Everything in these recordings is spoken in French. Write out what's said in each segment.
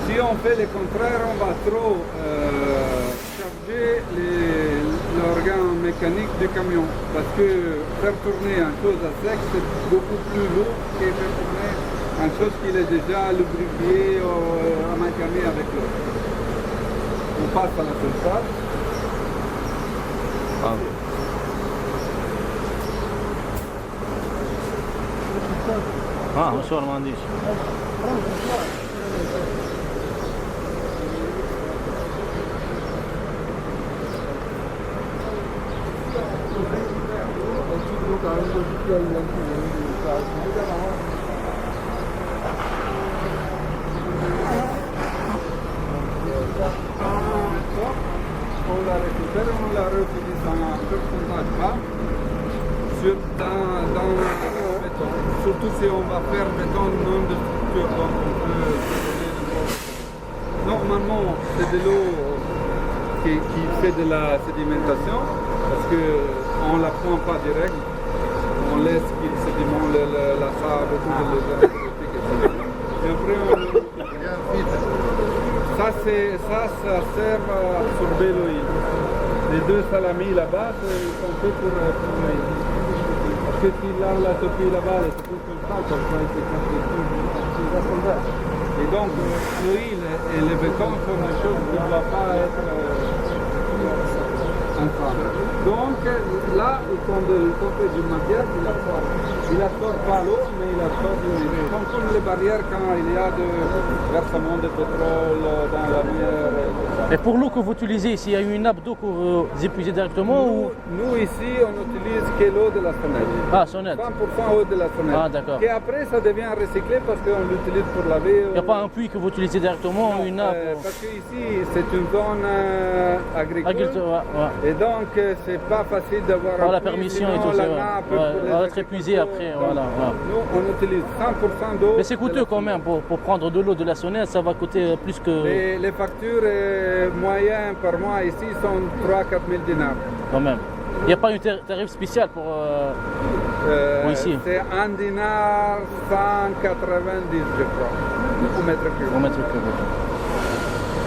si on fait le contraire, on va trop charger l'organe mécanique du camion. Parce que faire tourner une chose à sec, c'est beaucoup plus lourd que faire tourner une chose qui est déjà lubrifiée ou amalgamée avec l'eau. On passe à la sulfate. مشوار ما عنديش. On la récupère, on la réutilise dans un pourcentage bas dans le béton. Surtout si on va faire béton non de structure, donc on peut donner de l'eau. Normalement, c'est de l'eau qui fait de la sédimentation parce qu'on ne la prend pas direct. On laisse qu'il sédimente la sable, tout le etc. Et après, on ça sert à absorber l'huile. Les deux salamis là-bas, ils sont faits pour l'huile. Parce que si là, la topie là-bas, elle se trouve comme ça va être construit. Et donc, l'huile et le béton sont des choses qui ne doivent pas être ensemble. Donc, là, quand on fait du matière, il absorbe pas l'eau, mais il absorbe l'huile. Comme les barrières quand il y a de versement de pétrole dans la mer. Et pour l'eau que vous utilisez ici, il y a une nappe d'eau que vous épuisez directement nous, ici, on utilise que l'eau de la sonnette. Ah, sonnette. 100% eau de la sonnette. Ah, d'accord. Et après, ça devient recyclé parce qu'on l'utilise pour laver. Il n'y a pas un puits que vous utilisez directement ou une nappe parce qu'ici, c'est une zone agricole. Ouais. Et donc, c'est pas facile d'avoir la permission et tout ça. On va être épuisé après. Voilà. Nous, on utilise 100% d'eau. Mais c'est coûteux quand même pour prendre de l'eau de la sonnette, ça va coûter plus que. Les factures moyennes par mois ici sont 3-4 000 dinars. Quand même. Il n'y a pas un tarif spécial pour ici. C'est 1 dinar 190, je crois, au mètre cube. Au mètre cube.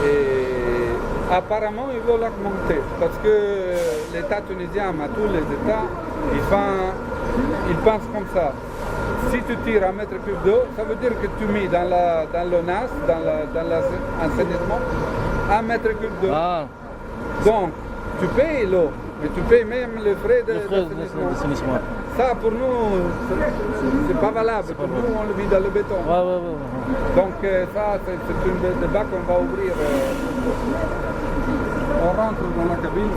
Et apparemment, ils veulent l'augmenter parce que l'État tunisien, à tous les États, ils pensent comme ça. Si tu tires un mètre cube d'eau, ça veut dire que tu mets dans l'ONAS, dans l'assainissement, un mètre cube d'eau. Ah. Donc, tu payes l'eau, mais tu payes même les frais d'assainissement. Ça, pour nous, c'est pas valable. Pour nous, on le met dans le béton. Ouais. Donc, ça, c'est un débat qu'on va ouvrir. On rentre dans la cabine.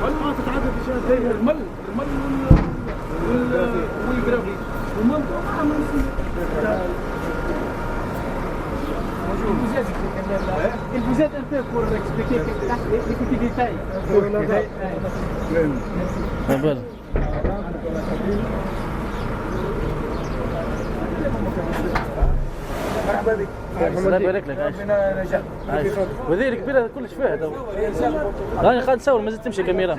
المل تتعدى في شيء زي المل والجرافي والمنطقة vous êtes un peu pour expliquer les petits détails. مرحبا بك. الله يبارك لك. ربنا نجاح. وذير كبيرة كلش فيها تو. راني قاعد نصور ما زلت تمشي كاميرا.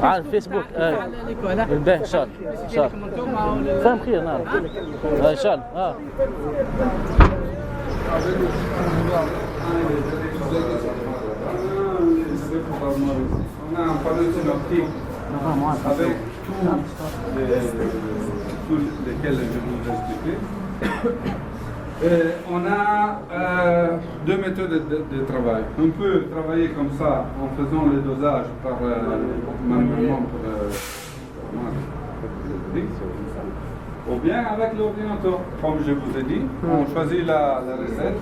على الفيسبوك. باهي ان شاء الله. ان شاء الله. فاهم خير نعم. ان شاء الله. On a un panneau synoptique avec tous lesquels je vous ai expliqué. On a deux méthodes de travail. On peut travailler comme ça en faisant le dosage par manuellement ou bien avec l'ordinateur. Comme je vous ai dit, on choisit la recette,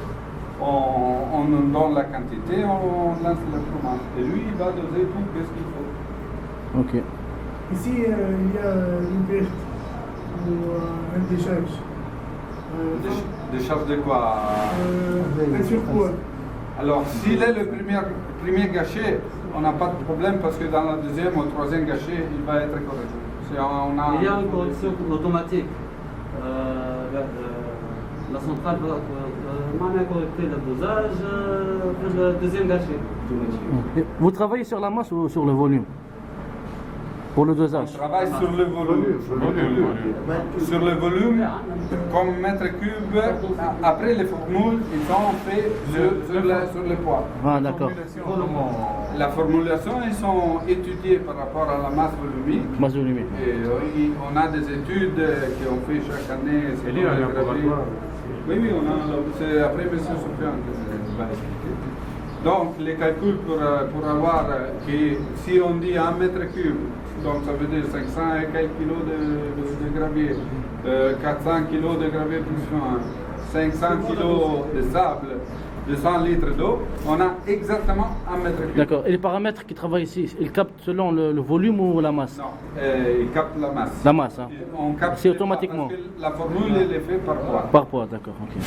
on donne la quantité, on lance le commande. Et lui, il va doser tout ce qu'il faut. Ok. Ici, il y a une perte ou un décharge. Décharge de quoi? Un surpoids. Alors, s'il est le premier gâché, on n'a pas de problème parce que dans la deuxième ou troisième gâché, il va être corrigé. Il y a une correction automatique. La centrale va corriger le dosage pour le deuxième gâché. Vous travaillez sur la masse ou sur le volume? Pour le On dosage. travaille sur le volume. Sur le volume, comme mètre cube, après les formules, ils sont faits sur le poids. Ah, d'accord. La formulation, ils sont étudiés par rapport à la masse volumique. Masse volumique. Et on a des études qu'on fait chaque année. Et lui, il y a un laboratoire. Oui, c'est après M. Sofiane qui va expliquer. Donc, les calculs pour avoir que si on dit 1 mètre cube, donc ça veut dire 500 et quelques kilos de gravier, 400 kilos de gravier plus fin, 500 kilos de sable, 200 litres d'eau, on a exactement 1 mètre cube. D'accord. Et les paramètres qui travaillent ici, ils captent selon le volume ou la masse? Non, ils captent la masse. La masse, hein. On capte C'est automatiquement. parce que la formule, elle est faite par poids. Par poids, d'accord. Ok.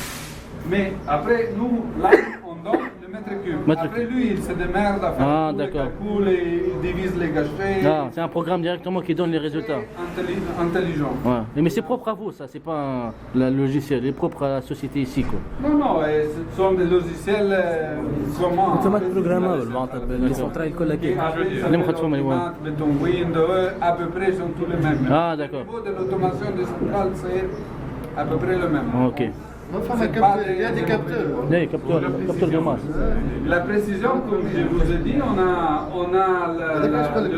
Mais après, nous, là, on donne le mètre cube. Mètre Après, cube. lui, il se démerde à faire Ah, tous les d'accord. calculs et il divise les gâchets. Ah, c'est un programme directement qui donne les résultats. Intelligent. Ouais. Mais c'est propre à vous, ça. C'est pas le logiciel. Il est propre à la société ici, quoi. Non, ce sont des logiciels comment اوتوماتيك بروغرامابل معناتها بالسونترال الكل كيف اللي مخدفهم اللي هو. Mettons Windows, à peu près sont tous les mêmes. Ah, d'accord. Au niveau de l'automation des centrales, c'est à peu près le même. Ok. C'est pas des- Il y a des capteurs. Là, capteur de masse. La précision, comme je vous ai dit, on a le range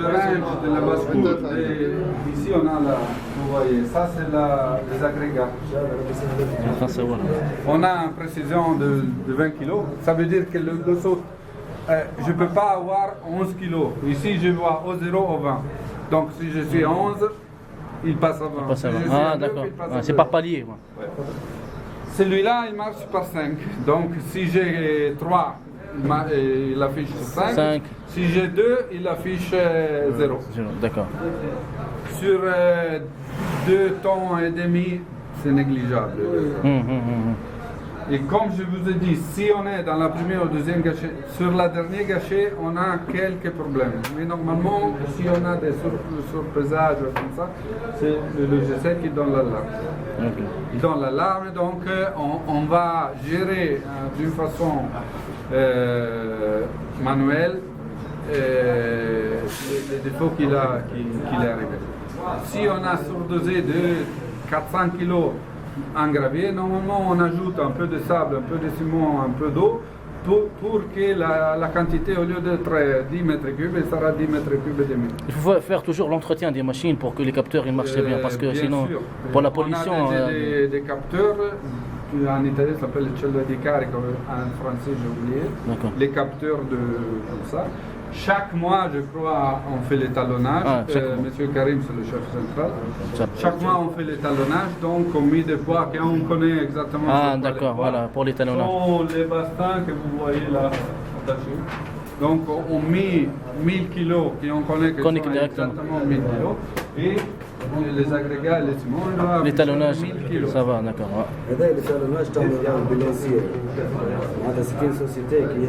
de la bascule. Et ici, on a vous voyez, ça c'est les agrégats. Enfin, ça, voilà. On a une précision de 20 kg. Ça veut dire que le saut, je ne peux pas avoir 11 kg. Ici, je vois au 0 au 20. Donc, si je suis à 11, il passe à 20. Pas ça Si va. je suis à Ah, 9, d'accord. il passe Ah, à c'est 2. par palier, quoi. Celui-là, il marche par 5. Donc, si j'ai 3, il affiche 5. 5. Si j'ai 2, il affiche 0. D'accord. Sur 2 tons et demi, c'est négligeable. Et comme je vous ai dit, si on est dans la première ou deuxième gâchette, sur la dernière gâchette, on a quelques problèmes. Mais normalement, si on a des surpesages comme ça, c'est le logiciel qui donne l'alarme. Ok. Il donne l'alarme, donc on va gérer d'une façon manuelle les défauts qu'il est arrivé. Si on a surdosé de 400 kg en gravier, normalement on ajoute un peu de sable, un peu de ciment, un peu d'eau pour que la quantité, au lieu d'être 10 mètres cubes, elle sera 10 mètres cubes et demi. Il faut faire toujours l'entretien des machines pour que les capteurs ils marchent très bien, parce que Bien sinon, sûr. pour la pollution. On a des capteurs, en italien ça s'appelle le cello di carico, en français j'ai oublié, D'accord. les capteurs comme ça. Chaque mois, je crois, on fait l'étalonnage. Ah, chaque mois. Monsieur Karim, c'est le chef central. Ça- Chaque mois, on fait l'étalonnage, donc on met des poids qu'on connaît exactement. Ah, c'est quoi les d'accord, poids. voilà, pour l'étalonnage. Ce sont les bastons que vous voyez là attachés. Donc on met 1000 kilos et on connaît que Connaît sont directement. exactement 1000 kilos. Et les agrégats, les ciments, ils doivent L'étalonnage, 1000 kilos. ça va, d'accord. Ouais. هذا الإيطالوناج تعمل بالبيلونسيير معناتها سي كاين سوسيتي كي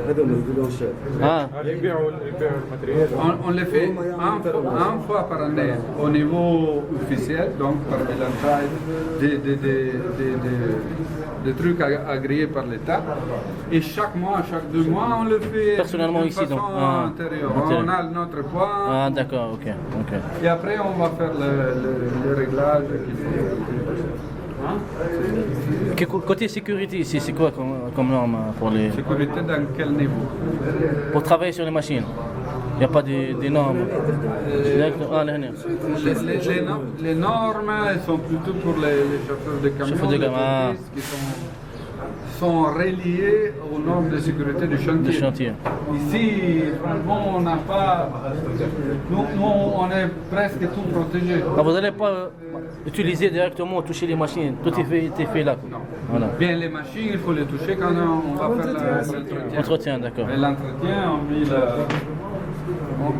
هذوما البيلونشات Ah, اللي يبيعوا الماتريال On les fait une fois par année au niveau officiel, donc par bilançage, des trucs agréés par l'État. Et chaque mois, chaque 2 mois, on le fait Personnellement d'une ici, façon donc. Ah, antérieure. antérieure. On a notre poids ah d'accord, ok. et après on va faire le réglage qu'il faut. Côté sécurité ici, c'est quoi comme norme pour les. Sécurité dans quel niveau? Pour travailler sur les machines? Il n'y a pas des normes? Ah, là, là. Les normes, elles sont plutôt pour les chauffeurs de camions, Chauffeurs de les camions, ah. touristes qui sont reliés aux normes de sécurité du chantier. Du chantier. Ici, franchement, on n'a pas... Nous, on est presque tout protégé. Ah, vous n'allez pas utiliser directement, toucher les machines? Tout est fait là, quoi. Non. Voilà. Bien, les machines, il faut les toucher quand on va faire l'entretien. Entretien, d'accord. Mais l'entretien,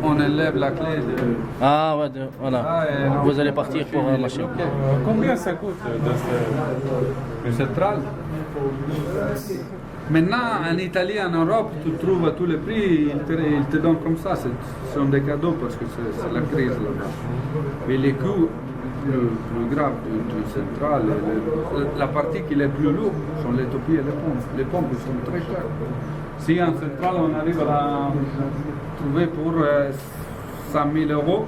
on élève la clé de... Ah, ouais, voilà. Ah, et non, Vous allez partir pour la il est machine. bloqué. Combien ça coûte dans ce... Le central. Maintenant, en Italie, en Europe, tu trouves à tous les prix, ils te donnent comme ça. Ce sont des cadeaux parce que c'est la crise là-bas. Mais les coûts plus graves du central, la partie qui est plus lourde sont les topies et les pompes. Les pompes sont très chères. Si en central, on arrive à trouver pour 5 000 €.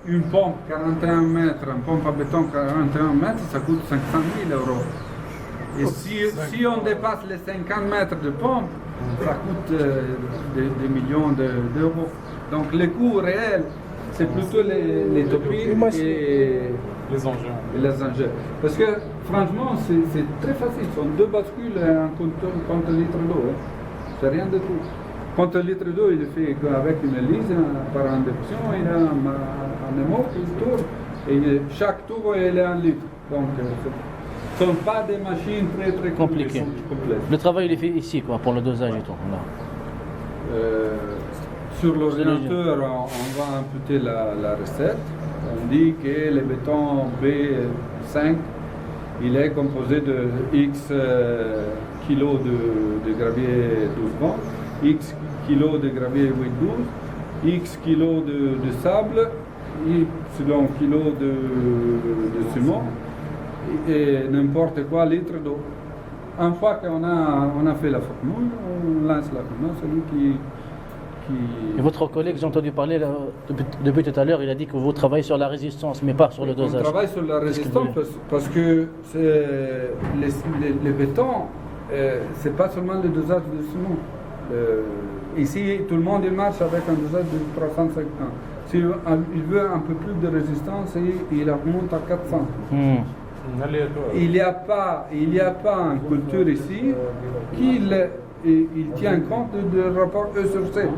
Une pompe 41 mètres, une pompe à béton 41 mètres, ça coûte 500 000 €. Et si on dépasse les 50 mètres de pompe, ça coûte des millions d'euros. Donc le coût réel, c'est plutôt les topies et les engins. Parce que franchement, c'est très facile. Ce sont 2 bascules et un contre-litre d'eau. Hein. C'est rien de tout. Contre-litre d'eau, il est fait avec une hélice par induction, il a un émoi qui tourne et chaque tour il est 1 litre. Donc ce ne sont pas des machines très Compliqué. complexes. Le travail il est fait ici quoi, pour le dosage et tout. Là. Sur l'ordinateur, on va imputer la recette. On dit que le béton B5, il est composé de X kilos de gravier 12 X kilos de gravier 8-12, X kilos de sable, Y kilos de ciment et n'importe quoi litre d'eau. Une fois qu'on a fait la formule, on lance la formule, celui qui... Et votre collègue, j'ai entendu parler là, depuis tout à l'heure, il a dit que vous travaillez sur la résistance, mais pas sur le dosage. On travaille sur la résistance parce que les bétons, c'est pas seulement le dosage de ciment. Ici, tout le monde il marche avec un dosage de 350. S'il veut un peu plus de résistance, il remonte à 400. Il n'y a pas une culture ici qui il tient compte du rapport E sur C.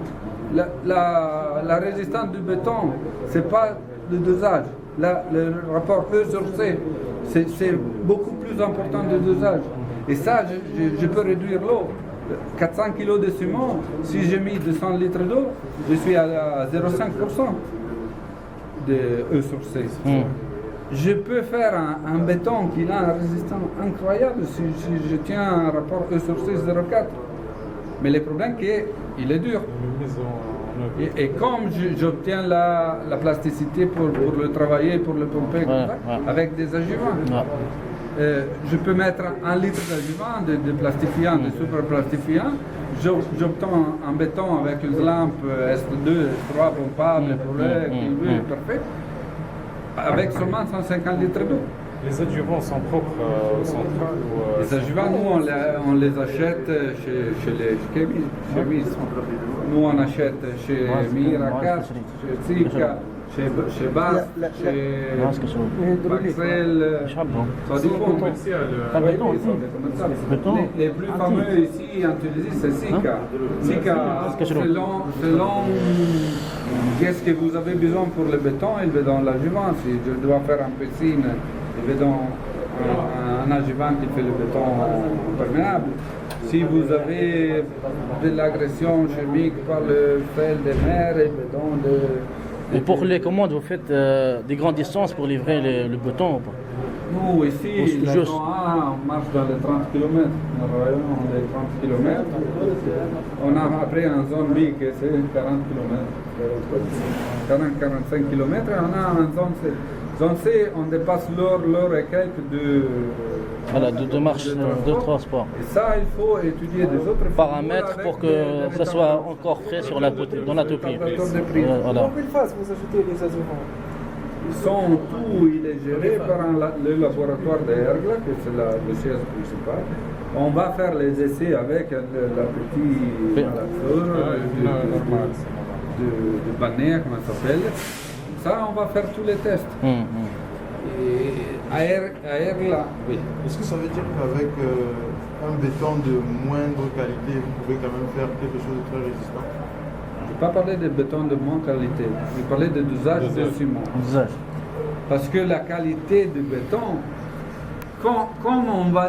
La résistance du béton, ce n'est pas le dosage. Le rapport E sur C, c'est beaucoup plus important que le dosage. Et ça, je peux réduire l'eau. 400 kg de ciment, si j'ai mis 200 litres d'eau, je suis à 0,5% de E sur C. Je peux faire un béton qui a une résistance incroyable si je tiens un rapport E sur C 0,4. Mais le problème c'est qu'il est dur. Et comme j'obtiens la plasticité pour le travailler, pour le pomper, avec des adjuvants, je peux mettre 1 litre d'adjuvant, de plastifiant, de super plastifiant. J'obtiens un béton avec une lampe S2, S3 pompable, parfait, avec seulement 150 litres d'eau. Les adjuvants sont propres au central ou Les adjuvants, nous, on les achète chez les chimistes. Nous, on achète chez Miracat, chez Zika, chez Bas, chez Maxel. Ça dépend. Les plus fameux ici en Tunisie, c'est Zika. Zika, selon qu'est-ce que vous avez besoin pour le béton, il va dans l'adjuvant. Si je dois faire une piscine, il va dans un adjuvant qui fait le béton imperméable. Si vous avez de l'agression chimique par le fel des mers, il va dans de... Et pour les commandes, vous faites des grandes distances pour livrer le béton ou pas? Nous, ici, la zone A, on marche dans les 30 km. Nous travaillons dans les 30 km. On a après en zone B, que c'est 40 km. 40-45 km, et on a en zone C. Zone C, on dépasse l'heure et quelques de marche, de transport. Et ça, il faut étudier des autres paramètres pour que ça soit encore frais sur dans la topie. Dans quelle phase vous ajoutez les adjuvants? Il est géré par le laboratoire de Ergla, que c'est le siège principal. On va faire les essais avec la petite malaxeur de Banéa, comment ça s'appelle. Ça, on va faire tous les tests. Et à Ergla, oui. Est-ce que ça veut dire qu'avec un béton de moindre qualité, vous pouvez quand même faire quelque chose de très résistant? Je ne vais pas parler de béton de moins qualité, je vais parler de dosage de ciment. Parce que la qualité du béton, comme on va